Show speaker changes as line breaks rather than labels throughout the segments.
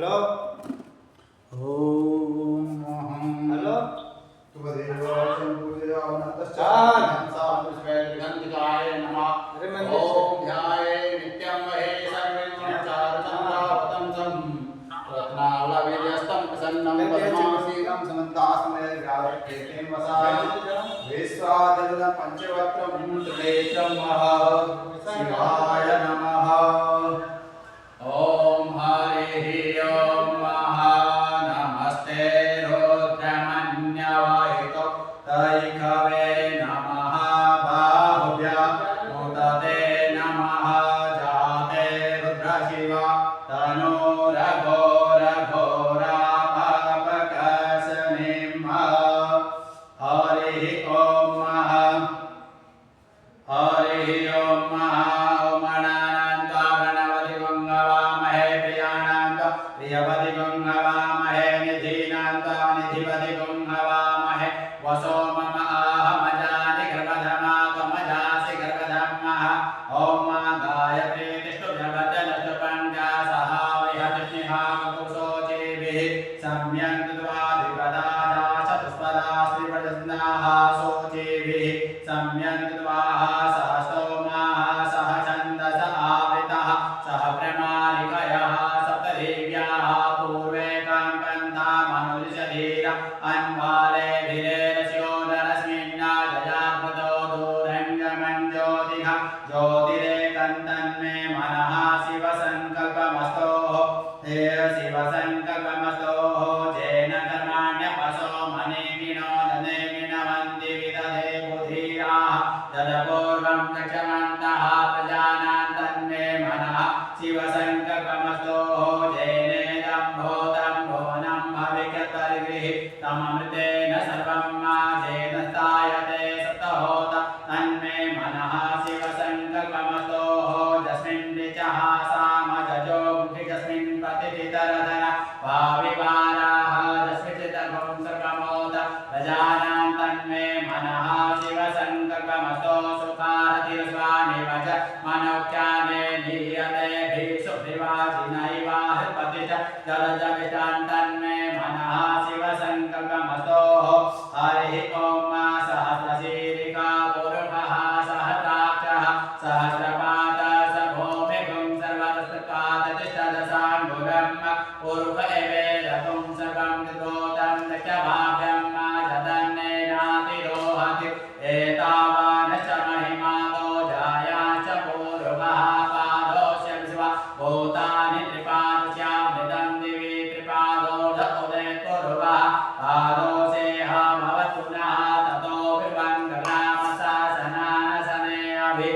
Hello
ओम
hello
ओम ध्याये नित्यं महे सर्वचारुचन्द्रावतंसं रत्नावलवीर्यस्तं प्रसन्नं पद्मासीनं समन्तासमयगावत्येतेन वसा विश्वादल पंचवक्त्रं त्रिनेत्रं शिवाय नमः। ओम हरिः ओम नमस्ते रुद्रमन्यवाहितो तैखवे नमः बाहुभ्यां मुदते नमः जाते रुद्रशिवा तनोरघोरघोरा पापकसनिम् हरिः ओम हरिः ओम प्रियपति गुंहवामहे निधीनान्ता निधिपति गुंहवामहे वसो मम आहमजानि गर्भधमा त्वमजासि गर्भधमः ॐ गायत्री तिष्ठुभ्यवदनष्टपञ्चा सहा विहतिष्णिहा कुशोचिभिः सम्यं द्वादिपदा चतुष्पदा श्रीवजन्नाः शोचिभिः सम्यं द्वाः सहस्तोमाः सह छन्दस आवृतः सह प्रमाणिकयः सप्तदेव्याः पूर्वे काङ्कन्ता मनुष्यधीर अन्वाले भिरेरस्यो नरस्मिन्ना जजाग्रतो दूरङ्गमञ्ज्योतिः ज्योतिरेकन्तन्मे मनः शिवसङ्कल्पमस्तोः हे शिवसङ्कल्पमस्तोः जेन कर्माण्यपसो मनीगिनो दनेगिनवन्ति विदधे बुधिराः तदपूर्वं चक्षमन्तः प्रजानां तन्मे मनः शिवसङ्कल्पमस्तोः जेनेदं भूतं भुवनं भविष्यत्परिगृः तममृतेन सर्वं जेन स्थायते सप्तहोत तन्मे मनः शिवसङ्कल्पमस्तोः यस्मिन् ऋचः सामजजो मुखिजस्मिन् प्रतिचितरधन भाविवाराः यस्मिचितर्भं सर्वमोद प्रजानां तन्मे मनः शिवसङ्कल्पमस्तो सुखारतिर्स्वानिवच मनोख्याने नीयते भिक्षुभिवाजिनैवाहृपतिच जलजविष्टान् तन्मे मनः शिवसङ्कल्पमस्तोः हरिः ॐ सहस्रशीरिका पुरुषः सहस्राक्षः सहस्रपाद स भूमिगुं सर्वतस्पादतिष्ठदशाङ्गुलं पुरुष एवेदतुं सर्वं कृतोतं दक्षभाभ्यं जदन्नेनातिरोहति एतावान् च महिमातो जाया च पूर्वः पादोऽस्य शिव भूतानि त्रिपादस्यामृतं दिवि त्रिपादोऽध उदयत्पुरुवः पादोऽसेह भवतु नः ततो विवङ्गग्रामशासनानशने अभि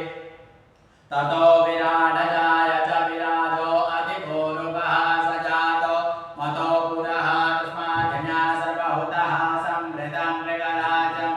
ततो विराडजाय च विराजो अधिपूर्वः स जातो मतो पुरः तस्माज्जन्या सर्वहुतः संवृतं मृगराजं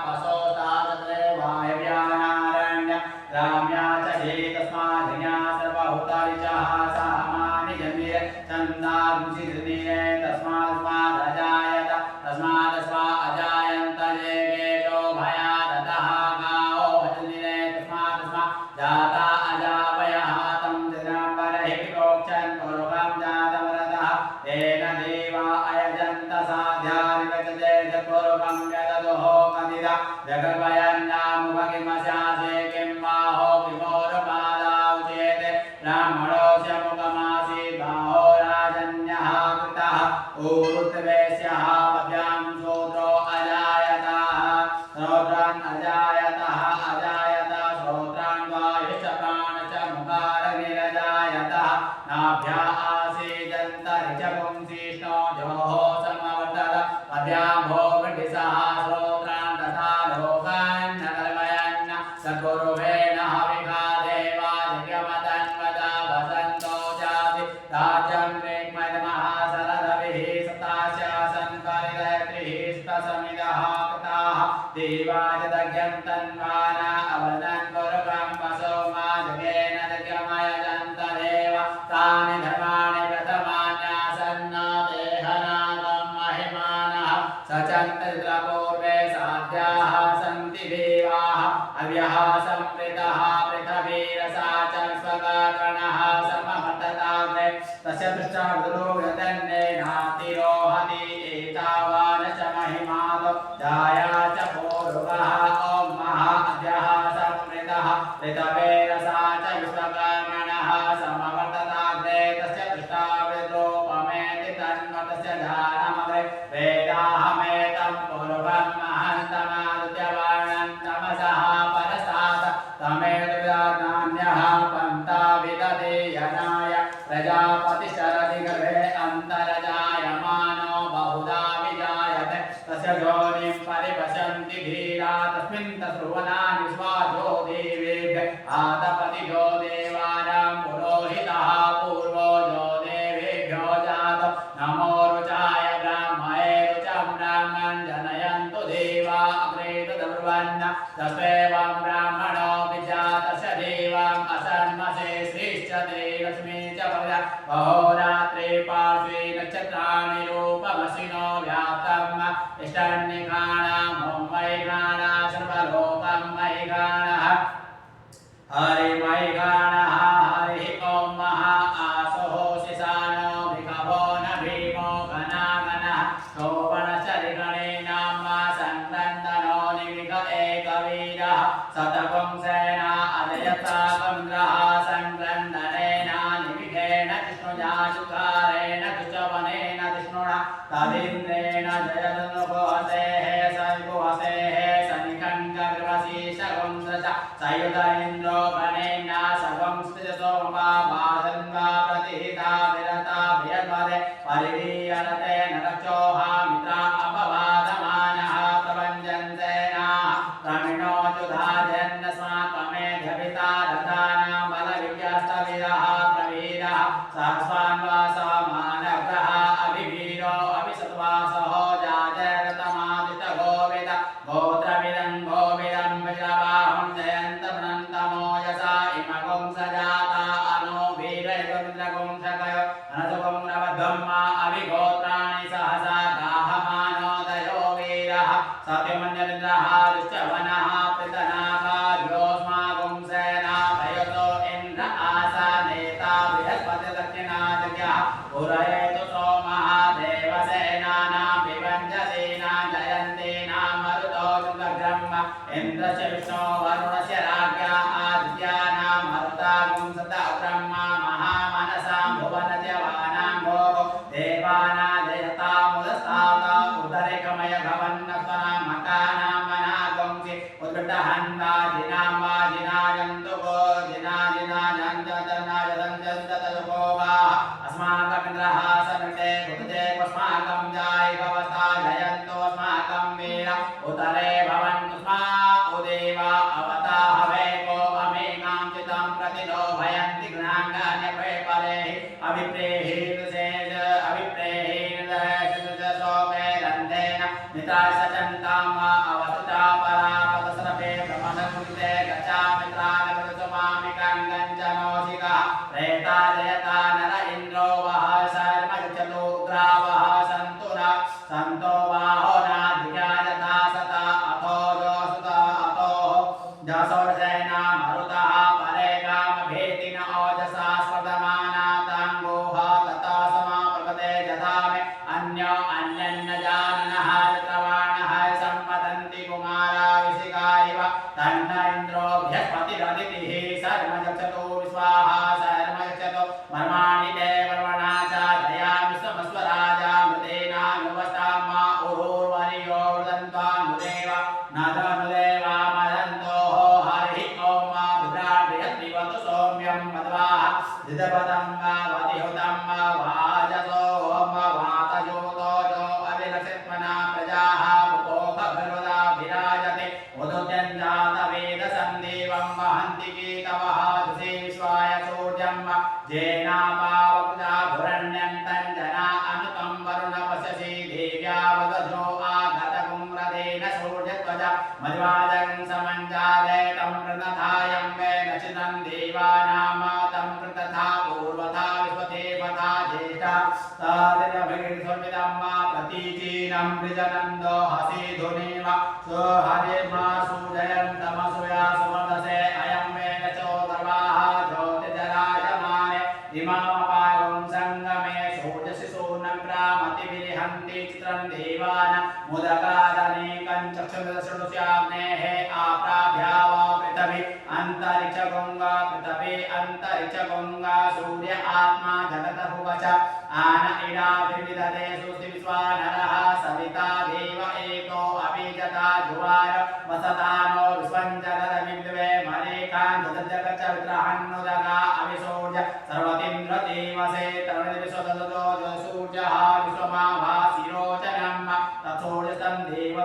पशोस्तादत्रेवायव्यानारण्य राम्या च हि तस्माज्जन्या सर्वहुतरिचः सामानि जन्मिरे चन्दांसिधृनिरे तस्मादजायत तस्मादस्वा अजायन्त ये गेजो भयादतः गावो भजनिरे तस्मादस्मा जाता अजावयः तं दिगम्बरहि विकोक्षन् पूर्वं जातवरदः तेन देवा अयजन्त साध्यानिवचते जत्पूर्वं यदतुः कदिदा जगद्वयन्नामुखकिमस्यासे किं बाहो किमोरुपादावचेते ब्राह्मणोऽस्य मुखमासीत् बाहो राजन्यः कृतः ऊरुत्वेस्यः पद्भ्यां शूद्रो अजायतः श्रोत्रान् अजायतः अजायतः श्रोत्रान् वायुश्चक्रान् च मुखारगिरजायतः नाभ्या आसीदन्तरिचपुंसिष्णो जोः समवर्तत पद्भ्यां भोगटिसः श्रोत्रान् तथा लोकान् न कल्पयन् सकुर्वेण हविषा देवा जगमतन्वता वसन्तो जाति राज्यं वेक्मयमः सरदभिः सतास्यासन् परिगयत्रिः स्पसमिदः कृताः देवाच दग्यन्तन्वाना अवदन् कुरुकं वसो मा जगेन दग्यमयजन्त देव तानि धर्माणि प्रथमान्यासन्न देहनागं महिमानः सचन्तपूर्वे साध्याः सन्ति देवाः अव्यः संवृतः पृथ्वीरसा च स्वगणः समवर्तताग्रे तस्य दृष्टावृतो वेदाहमेतं पूर्वं महन्तमादित्यवर्णं तमसः परस्तात् तमेतुर्नान्यः पन्था विदधीयनाय प्रजापतिशरदि गर्भे अन्तर्जायमानो बहुधा विजायते तस्य योनिं परिपश्यन्ति धीरा तस्मिन् तत्सुवनानि विश्वासो देवेभ्यः आतपतिभ्यो देवानां पुरोहितः पूर्वो यो देवेभ्यो जातो नमो रुचाय ब्राह्मणे रुचं ब्राह्मणं जनयन्तु देवा अग्रे तद्ब्रुवन् तस्यैवं ब्राह्मणो विजातस्य देवम् असन्मसे श्रीश्च ते लक्ष्मी च भवति अहोरात्रे पार्श्वे नक्षत्राणि रूपमसिनो व्याप्तम् इष्टन्निघाणां मयिघाणा सर्वलोकं मयिघाणः हरिमयिघाणः हरिः ॐ महा आसुः शिशानो भिखवो न भीमो घनाघनः शोभनचरिगणेनां संक्रन्दनो निमिष एकवीरः शतपुंसेना अजयताकन्द्रः संक्रन्दनेन निमिषेण विष्णुजाशुकारेण कुचवनेन विष्णुना तदिन्द्रेण जयधनुभवतेः सविभुवतेः सनिकण्ठगृहशीर्षगुंसच सयुध इन्द्रो गणेन सगं स्थितसोमा बाधन्वा प्रतिहिता विरता बृहद्वदे परिदीयनते नरक्षोहा मित्रा अपवादमानः प्रभञ्जन्तेन प्रमिणोजुधाजन्नस्माकमेध्यभिता रथानां बलविज्ञस्तविरः प्रवीरः सहस्वान्वासः मानग्रः अभिवीरो अभिसत्वासहो जाजरतमादितगोविद गोत्रविदं गोविदं विजवाहं जयन्तमनन्तमो यसा इमगुं सजाता अनो वीरैवमिन्द्रगुं सकयो अनसुगुं नवध्वम्मा अभिगोत्राणि सहसा गाहमानोदयो वीरः सत्यमन्यरिन्द्रः दुश्चवनः पृतनाकार्योऽस्माकं सेना प्रयुतो इन्द्र आसानेता बृहस्पतिदक्षिणादित्यः पुरयेतु सोमः देवसेनानां विभञ्जतीनां जयन्तीनां मरुतो ब्रह्म इन्द्रस्य विष्णो वरुणस्य राज्ञा आदित्यानां मरुतागुं सदा ब्रह्मा महामनसां भुवनजवानां भोगो देवानां जयतामुदस्ताता उदरेकमय भवन्नस्वनां मकानां मनागुंसि उद्भटहन्वाजिनां वाजिनायन्तु गो जिनाजिनाजन्ततनाजन्ततयुगोगाः अस्माकमिन्द्रः समिते कुतजे अस्माकं जायिगवस्ता जयन्तु अस्माकं वीर उतरे भवन्तु स्मा उदेवा अवता हवेको अमेकां चितं प्रतिनो भयन्ति गृहाङ्गानि परेः अभिप्रेहीनुशेष अभिप्रेहीनुशोके रन्धेन मित्राय सचन्तां वा अवतुता परापदसरपे ब्रह्मणकुलिते गच्छामित्रानमृतसुमामिकं गञ्जनोषिकः प्रेता जयता नर इन्द्रो वः शर्मगच्छतु उग्रावः सन्तु न सन्तो बाहो नाधियायता सता अथो जोसुता अतोः जसोर्षेणा मरुतः परेगामभेतिन ओजसा स्वर्धमानाताङ्गोः तथा समाप्रपदे जधामे अन्यो अन्यन्न जाननः चित्रवाणः सम्पतन्ति कुमारा विशिखा इव तन्न इन्द्रो बृहस्पतिरदितिः शर्मगच्छतु विश्वाहा शर्मगच्छतु मर्माणि ते वर्मणा च दयामि समस्वराजा मृतेना युवस्तां मा उरुर्वरियो वृदन्त्वानुदेव नदनुदेवा मदन्तोः हरिः ॐ मा विभ्राट्रियत्रिवतु सौम्यं मध्वाः दिदपदं वा वतिहुतं वा वाजसो ॐ वातयोतो जो अभिलक्षित्मना प्रजाः मुपोभगरुदा विराजते उदुत्यञ्जातवेदसन्देवं वहन्ति गीतवः दुषे विश्वाय सूर्यं जेनापावक्ता भुरण्यन्तं जना अनुतं वरुणपशसि देव्या वदजो आगतकुम्रदेन सूर्यध्वज मध्वाजं समञ्जाते तं प्रतथायं वे नचितं देवानामातं प्रतथा पूर्वथा विश्वदेवता ज्येष्ठा तादिरभिर्सुमितं मा प्रतीचीनं वृजनन्दो हसि धुनिव सुहरिर्मा सुजयन्तमसुया सुमदसे अयं वे नचो गर्वाः ज्योतिजरायमाने इमामपागं सङ्गमे सोजसि सूर्णग्रामतिभिर्हन्ति चित्रं देवान् मुदकादनेकं चक्षुर्दशनुष्याग्नेः आप्राभ्या वा पृथ्वी अन्तरिक्षगङ्गा पृथ्वी अन्तरिक्षगङ्गा सूर्य आत्मा जगतः भुवच आन इडाभिर्विदधे सुस्ति विश्वानरः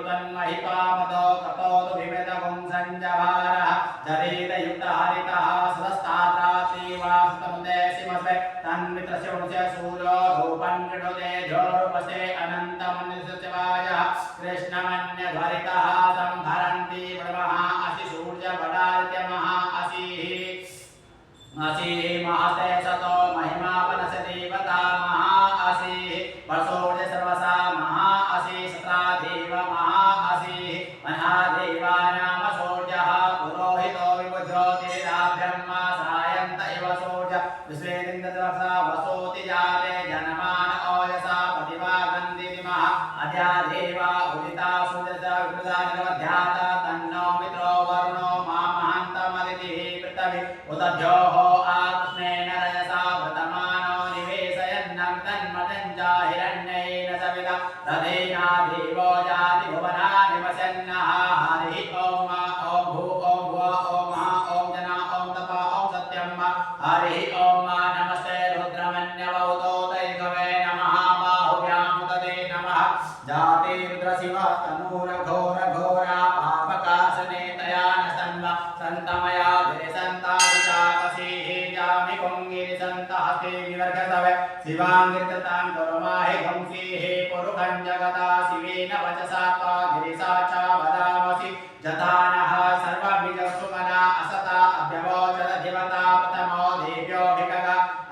तन्महिपामतो कपोतु विविधगुं संजभारः जरीतयुक्तहरितः सदस्तात्रातीवास्तमुदे सिमस्वे तन्मित्रस्य वंशे सूर्यो रूपं कृणुते ज्योरुपसे अनन्तमनुसत्यवायः कृष्णमन्यध्वरितः संभरन्ति ब्रह्मः असि सूर्यवडादित्यमः असिः महते सतो महिमा वनसदेवता महा असिः वर्षोजे सर्वसा महा असिः सत्रादेव महा असिः महादेवानाम सूर्यः पुरोहितो विबुध्योतिराभ्यम्मा सायन्त इव सूर्य विश्वेदिन्द्रवसा वसोति जाते जनमान ओजसा प्रतिभागन्ति दिमः अद्या देवा उदिता सुदृता विकृता निरवध्याता तन्नो मित्रो वरुणो मा महान्तमदितिः पृथ्वी उदध्योः आकृष्णेन रजसा व्रतमानो निवेशयन्नं तन्मदञ्जा हिरण्येन सविता रथेना देवो जाति भुवनानि वसन्नः हरिः ॐ भू ॐ भुव ॐ महा ॐ जना ॐ तप ॐ सत्यं हरिः ॐ नमस्ते रुद्रमन्यवौतो दैकवे नमः बाहुभ्यां तदे नमः जाते रुद्रशिव तनूरघोरघोरा पापकासने तया न सन्व सन्तमया गिरिसन्तादिशाकसीः जामि कुङ्गिरिसन्तहस्ते विवर्गसवे शिवाङ्गिरितां करुमाहि गंसीः पुरुखं जगता शिवेन वचसा त्वा गिरिसा च वदामसि जतानः सर्वबीजसुमना असता अभ्यवोचदधिवता प्रथमो देव्योऽभिगग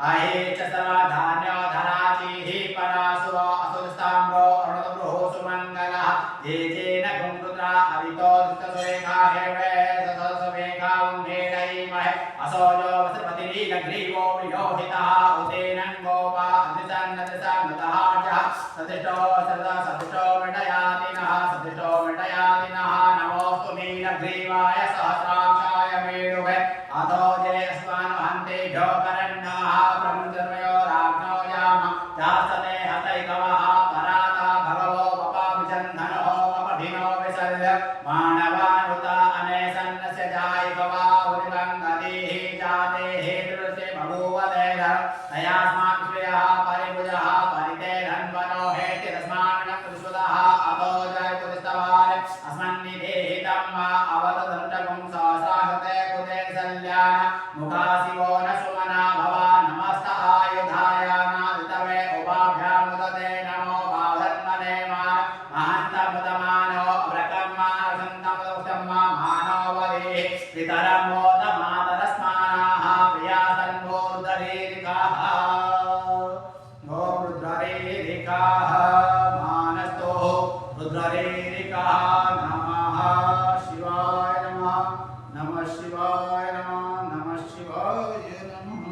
अहे च सर्वधान्यो धराचिः परासुरो असुस्ताम्रो अरुणतबृहो सुमङ्गलः ये चेन गुंरुद्रा अवितो दुष्टसुरेखा हेवे ससुरेखा उन्मेलयीमहे असोजो वसुपतिरीलग्रीवो विलोहितः उतेनं गोपा अतिसन्नतिसन्नतः च सतिष्ठो सदा सतिष्ठो मृडयातिनः सतिष्ठो मृडयातिनः नमोऽस्तु नीलग्रीवाय सहस्राक्षाय मेरुहे अथो जय अस्मान्वहन्तेभ्यो करन्नः ब्रह्मचर्मयो राज्ञो याम जास्तते हतैकवः पराता भगवो पपाभिचन्दनो अपभिनो विसर्य मानवानुता अनेसन्नस्य जायिकवा उदिगङ्गतिः जातेः दृश्ये बभूवदेह तयास्मात् श्रियः परिभुजः परितेरन्वनो हेति तस्मान्नकृष्वदः अतो जयपुरिस्तवान् अस्मन्निधेहितं अवतदनुटगुं सहस्राहते कुते सल्यान मुखाशिवो न सुमना भवा नमस्त आयुधायानादितवे उपाभ्यामुदते नमो बाधन्मने मान महन्तमुदमानो व्रतम्मानसन्तमुदुष्टं मानो वदेः पितरमोदमातरस्मानाः प्रियासन्भोरुदरीरिकाः रुद्ररीरिकाः मानस्तो रुद्ररीरिकाः नमः शिवाय नमः नमः शिवाय नमः नमः शिवाय नमः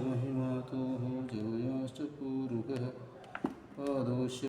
महिमातो जयाश्च पूरुकः पादोश्च